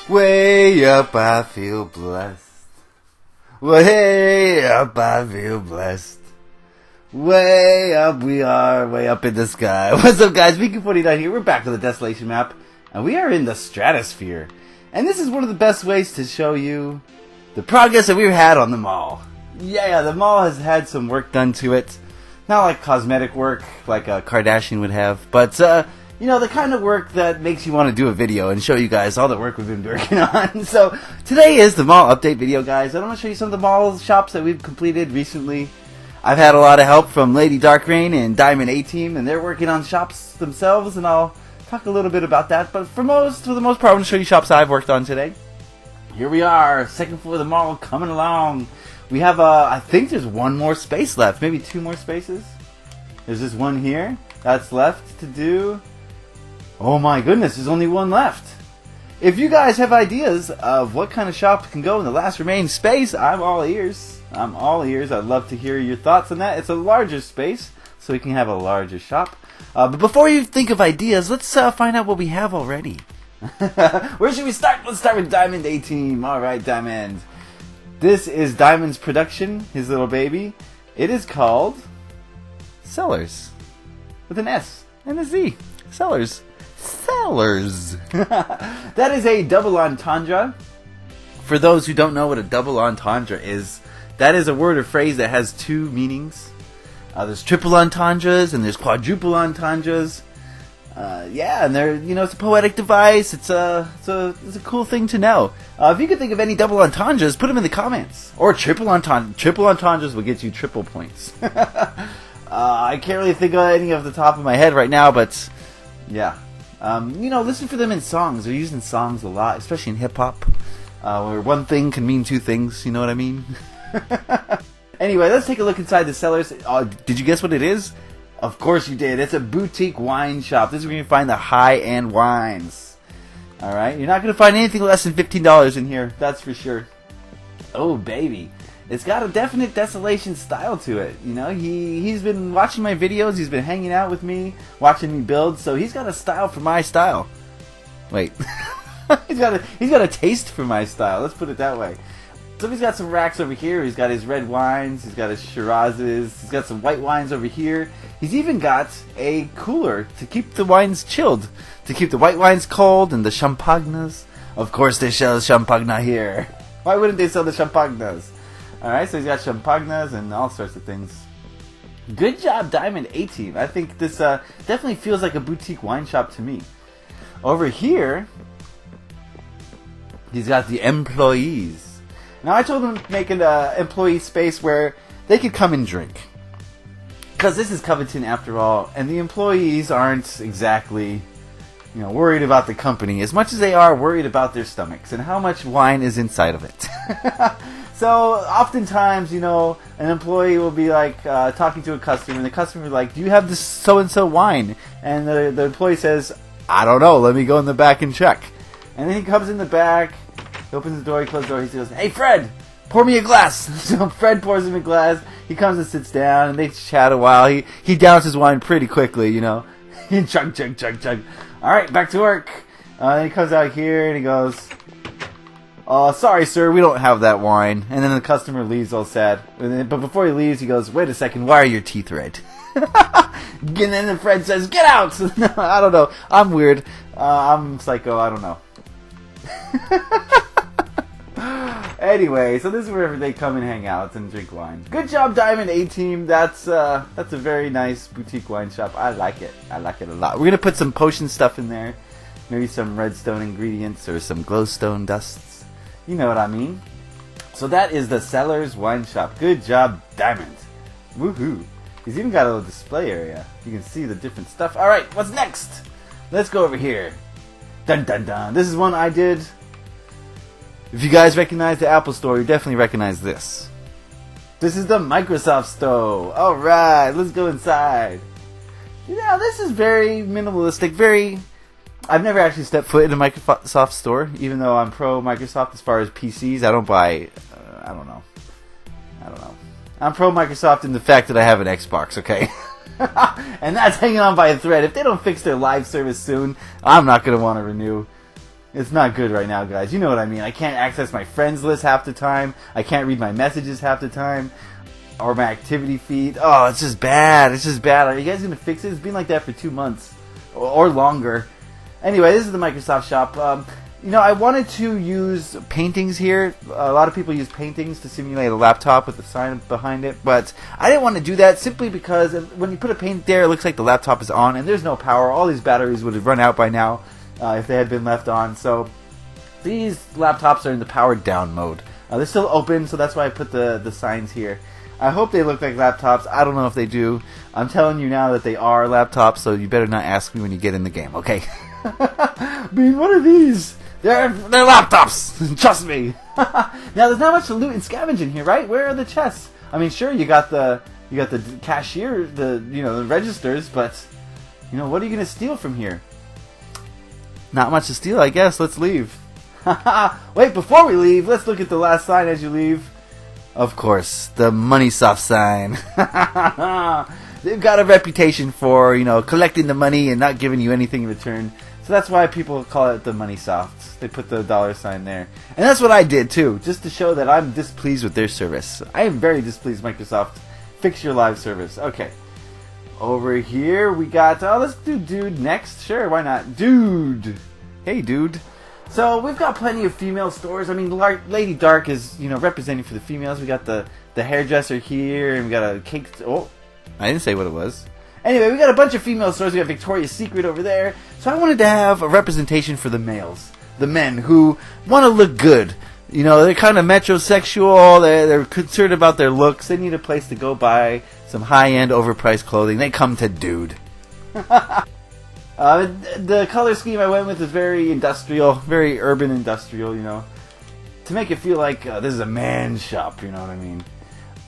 Way up, I feel blessed. Way up, I feel blessed. Way up, we are way up in the sky. What's up, guys? Beancrew49 here. We're back with the Desolation map, and we are in the stratosphere. And this is one of the best ways to show you the progress that we've had on the mall. Yeah, the mall has had some work done to it. Not like cosmetic work, like a Kardashian would have, but, you know, the kind of work that makes you want to do a video and show you guys all the work we've been working on. So, today is the mall update video, guys. I want to show you some of the mall shops that we've completed recently. I've had a lot of help from Lady Darkrain and Diamond A-Team, and they're working on shops themselves, and I'll talk a little bit about that. But for the most part, I want to show you shops I've worked on today. Here we are, second floor of the mall, coming along. We have, I think there's one more space left, maybe two more spaces. There's this one here that's left to do. Oh my goodness, there's only one left. If you guys have ideas of what kind of shop can go in the last remaining space, I'm all ears. I'm all ears. I'd love to hear your thoughts on that. It's a larger space, so we can have a larger shop. But before you think of ideas, let's find out what we have already. Where should we start? Let's start with Diamond A-Team. Alright, Diamond. This is Diamond's production, his little baby. It is called Sellers. With an S and a Z. Sellers. Sellers. That is a double entendre. For those who don't know what a double entendre is, that is a word or phrase that has two meanings. There's triple entendres and there's quadruple entendres. Yeah, and they're, you know, it's a poetic device. It's a cool thing to know. If you can think of any double entendres, put them in the comments. Or triple entendres. Triple entendres will get you triple points. I can't really think of any off the top of my head right now, but yeah. You know, listen for them in songs. They're used in songs a lot, especially in hip-hop, where one thing can mean two things, you know what I mean? Anyway, let's take a look inside the Sellers. Did you guess what it is? Of course you did. It's a boutique wine shop. This is where you find the high-end wines. Alright? You're not going to find anything less than $15 in here. That's for sure. Oh, baby. It's got a definite Desolation style to it. You know, he's been watching my videos. He's been hanging out with me, watching me build. So he's got a style for my style. Wait. he's got a taste for my style. Let's put it that way. So he's got some racks over here. He's got his red wines. He's got his Shirazes. He's got some white wines over here. He's even got a cooler to keep the wines chilled, to keep the white wines cold and the champagnes. Of course, they sell champagne here. Why wouldn't they sell the champagnes? Alright, so he's got champagnes and all sorts of things. Good job, Diamond A-Team. I think this definitely feels like a boutique wine shop to me. Over here, he's got the employees. Now, I told him to make an employee space where they could come and drink. Because this is Coveton after all, and the employees aren't exactly, you know, worried about the company as much as they are worried about their stomachs and how much wine is inside of it. So, oftentimes, you know, an employee will be like talking to a customer, and the customer will be like, do you have this so-and-so wine? And the employee says, I don't know, let me go in the back and check. And then he comes in the back, he opens the door, he closes the door, he goes, hey Fred, pour me a glass. So Fred pours him a glass, he comes and sits down, and they chat a while. He downs his wine pretty quickly, you know. He chug. Alright, back to work. Then he comes out here, and he goes, sorry sir, we don't have that wine. And then the customer leaves all sad. But before he leaves, he goes, wait a second, why are your teeth red? And then Fred says, get out! I don't know, I'm weird. I'm psycho, I don't know. Anyway, so this is wherever they come and hang out and drink wine. Good job, Diamond A-Team. That's a very nice boutique wine shop. I like it. I like it a lot. We're gonna put some potion stuff in there. Maybe some redstone ingredients or some glowstone dusts. You know what I mean. So that is the Sellers Wine Shop. Good job, Diamond. Woohoo. He's even got a little display area. You can see the different stuff. Alright, what's next? Let's go over here. Dun dun dun. This is one I did. If you guys recognize the Apple Store, you definitely recognize this. This is the Microsoft Store. Alright, let's go inside. Yeah, this is very minimalistic, I've never actually stepped foot in a Microsoft Store, even though I'm pro Microsoft as far as PCs. I don't buy, I don't know. I'm pro Microsoft in the fact that I have an Xbox, okay? And that's hanging on by a thread. If they don't fix their live service soon, I'm not going to want to renew. It's not good right now, guys. You know what I mean. I can't access my friends list half the time. I can't read my messages half the time. Or my activity feed. Oh, it's just bad. It's just bad. Are you guys going to fix it? It's been like that for 2 months. Or longer. Anyway, this is the Microsoft shop. You know, I wanted to use paintings here. A lot of people use paintings to simulate a laptop with a sign behind it. But I didn't want to do that simply because when you put a paint there, it looks like the laptop is on. And there's no power. All these batteries would have run out by now. If they had been left on. So these laptops are in the powered down mode. They're still open, so that's why I put the signs here. I hope they look like laptops. I don't know if they do. I'm telling you now that they are laptops, so you better not ask me when you get in the game, okay? Bean, what are these? They're laptops. Trust me. Now there's not much to loot and scavenge in here, right? Where are the chests? I mean, sure, you got the cashier, the registers, but what are you gonna steal from here? Not much to steal, I guess. Let's leave. Wait, before we leave, let's look at the last sign as you leave. Of course, the Money Soft sign. They've got a reputation for, collecting the money and not giving you anything in return. So that's why people call it the Money Soft. They put the dollar sign there. And that's what I did too, just to show that I'm displeased with their service. I am very displeased, Microsoft. Fix your live service. Okay. Over here we got, let's do dude next. Sure, why not? Dude. Hey, dude. So we've got plenty of female stores. I mean, Lady Dark is, representing for the females. We got the hairdresser here, and we got a cake. Oh, I didn't say what it was. Anyway, we got a bunch of female stores. We got Victoria's Secret over there. So I wanted to have a representation for the males, the men who want to look good. They're kind of metrosexual. They're concerned about their looks. They need a place to go buy some high-end, overpriced clothing. They come to Dude. The color scheme I went with is very industrial, very urban industrial, to make it feel like this is a man's shop, you know what I mean?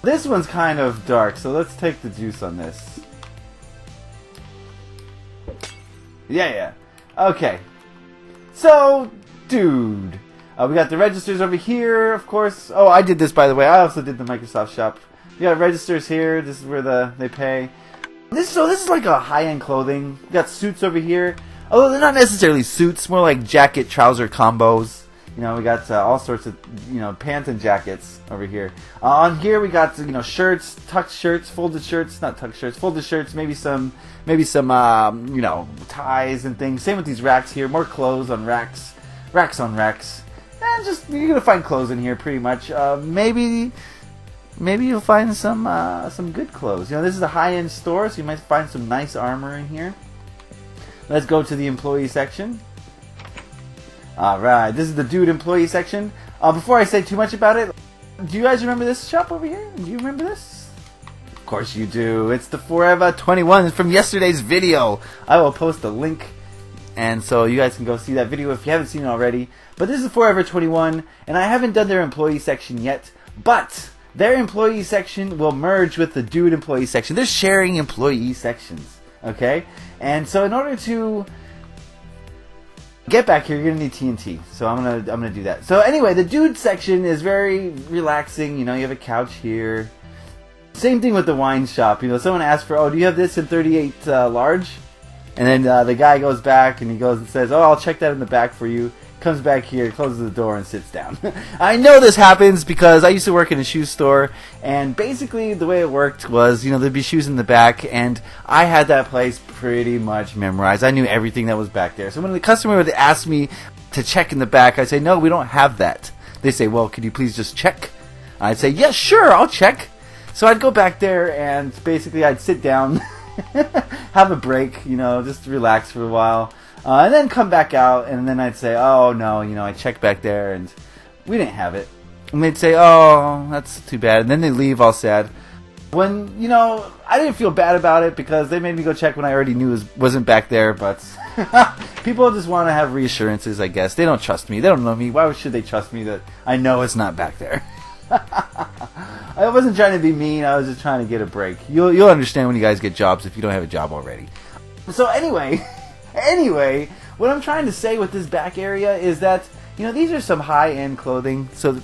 This one's kind of dark, so let's take the juice on this. Yeah. Okay. So, Dude. We got the registers over here, of course. Oh, I did this, by the way. I also did the Microsoft shop. We got registers here. This is where they pay. This is like a high-end clothing. We got suits over here. Although they're not necessarily suits, more like jacket trouser combos. We got all sorts of pants and jackets over here. On here we got shirts, tucked shirts, folded shirts, not tucked shirts, folded shirts. Maybe some ties and things. Same with these racks here. More clothes on racks, racks on racks. And just you're gonna find clothes in here pretty much. Maybe you'll find some good clothes. This is a high-end store, so you might find some nice armor in here. Let's go to the employee section. Alright, this is the Dude employee section. Before I say too much about it, do you guys remember this shop over here? Do you remember this? Of course you do. It's the Forever 21 from yesterday's video. I will post a link, and so you guys can go see that video if you haven't seen it already. But this is Forever 21, and I haven't done their employee section yet, but their employee section will merge with the Dude employee section. They're sharing employee sections, okay? And so in order to get back here, you're gonna need TNT. So I'm gonna do that. So anyway, the Dude section is very relaxing. You have a couch here. Same thing with the wine shop. Someone asks for, do you have this in 38 large? And then the guy goes back and he goes and says, I'll check that in the back for you. Comes back here, closes the door, and sits down. I know this happens because I used to work in a shoe store, and basically the way it worked was, there'd be shoes in the back, and I had that place pretty much memorized. I knew everything that was back there. So when the customer would ask me to check in the back, I'd say, no, we don't have that. They say, well, could you please just check? I'd say, yes, sure, I'll check. So I'd go back there, and basically I'd sit down, have a break, just relax for a while. And then come back out, and then I'd say, oh, no, I checked back there, and we didn't have it. And they'd say, oh, that's too bad. And then they'd leave all sad. When, I didn't feel bad about it because they made me go check when I already knew it wasn't back there, but people just want to have reassurances, I guess. They don't trust me. They don't know me. Why should they trust me that I know it's not back there? I wasn't trying to be mean. I was just trying to get a break. You'll understand when you guys get jobs if you don't have a job already. So anyway... Anyway, what I'm trying to say with this back area is that, these are some high-end clothing, so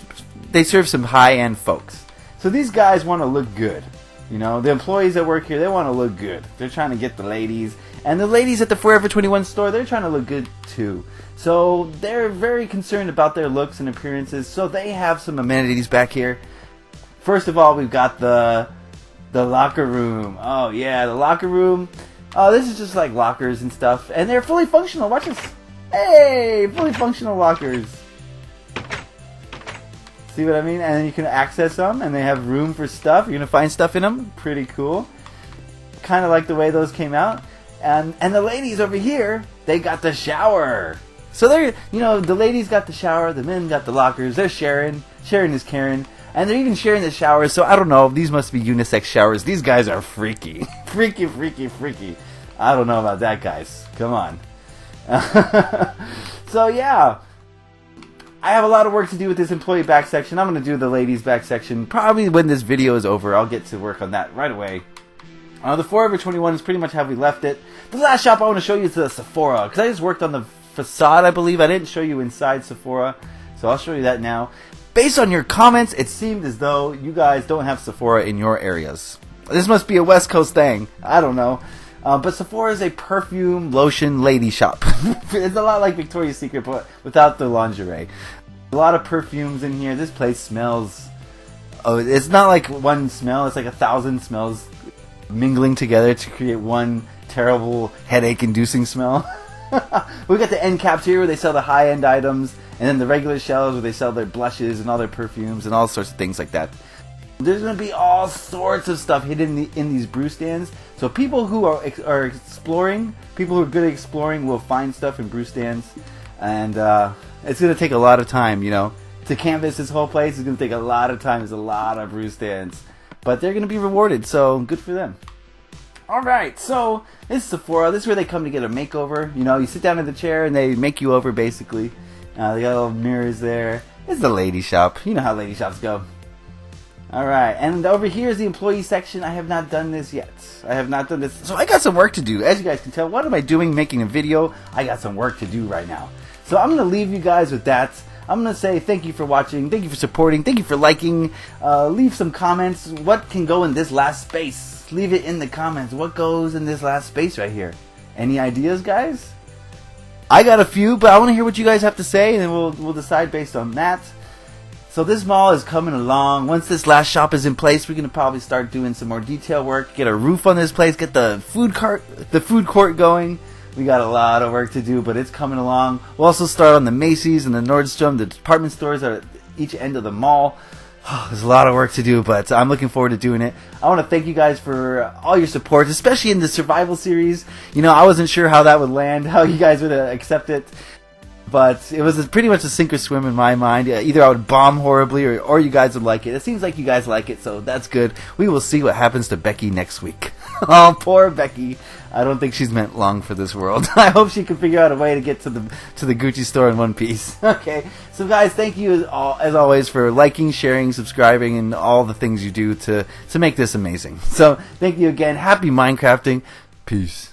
they serve some high-end folks. So these guys want to look good. You know, the employees that work here, they want to look good. They're trying to get the ladies. And the ladies at the Forever 21 store, they're trying to look good too. So they're very concerned about their looks and appearances. So they have some amenities back here. First of all, we've got the locker room. Oh yeah, the locker room. Oh, this is just like lockers and stuff. And they're fully functional. Watch this. Hey, fully functional lockers. See what I mean? And then you can access them, and they have room for stuff. You're going to find stuff in them. Pretty cool. Kind of like the way those came out. And the ladies over here, they got the shower. So they're, you know, the ladies got the shower, the men got the lockers. They're sharing. Sharing is caring. And they're even sharing the showers. So I don't know. These must be unisex showers. These guys are freaky. Freaky, freaky, freaky. I don't know about that, guys. Come on. So yeah. I have a lot of work to do with this employee back section. I'm going to do the ladies back section probably when this video is over. I'll get to work on that right away. The Forever 21 is pretty much how we left it. The last shop I want to show you is the Sephora, because I just worked on the facade, I believe. I didn't show you inside Sephora, so I'll show you that now. Based on your comments, it seemed as though you guys don't have Sephora in your areas. This must be a West Coast thing. I don't know. But Sephora is a perfume, lotion, lady shop. It's a lot like Victoria's Secret, but without the lingerie. A lot of perfumes in here. This place smells... Oh, it's not like one smell. It's like 1,000 smells mingling together to create one terrible headache-inducing smell. We got the end caps here where they sell the high-end items, and then the regular shelves where they sell their blushes and all their perfumes and all sorts of things like that. There's going to be all sorts of stuff hidden in these brew stands. So people who are exploring, people who are good at exploring will find stuff in brew stands. And it's going to take a lot of time, you know. To canvas this whole place is going to take a lot of time. There's a lot of brew stands. But they're going to be rewarded, so good for them. Alright, so this is Sephora. This is where they come to get a makeover. You know, you sit down in the chair and they make you over, basically. They got little mirrors there. This is the lady shop. You know how lady shops go. Alright, and over here is the employee section. I have not done this yet. I have not done this. So I got some work to do. As you guys can tell, what am I doing making a video? I got some work to do right now. So I'm going to leave you guys with that. I'm going to say thank you for watching. Thank you for supporting. Thank you for liking. Leave some comments. What can go in this last space? Leave it in the comments. What goes in this last space right here? Any ideas, guys? I got a few, but I want to hear what you guys have to say, and then we'll decide based on that. So this mall is coming along. Once this last shop is in place, we're going to probably start doing some more detail work, get a roof on this place, get the food court going. We got a lot of work to do, but it's coming along. We'll also start on the Macy's and the Nordstrom, the department stores at each end of the mall. There's a lot of work to do, but I'm looking forward to doing it. I want to thank you guys for all your support, especially in the survival series. You know, I wasn't sure how that would land, how you guys would accept it. But it was pretty much a sink or swim in my mind. Either I would bomb horribly or you guys would like it. It seems like you guys like it, so that's good. We will see what happens to Becky next week. Oh, poor Becky. I don't think she's meant long for this world. I hope she can figure out a way to get to the Gucci store in one piece. Okay, so guys, thank you as always for liking, sharing, subscribing, and all the things you do to make this amazing. So thank you again. Happy Minecrafting. Peace.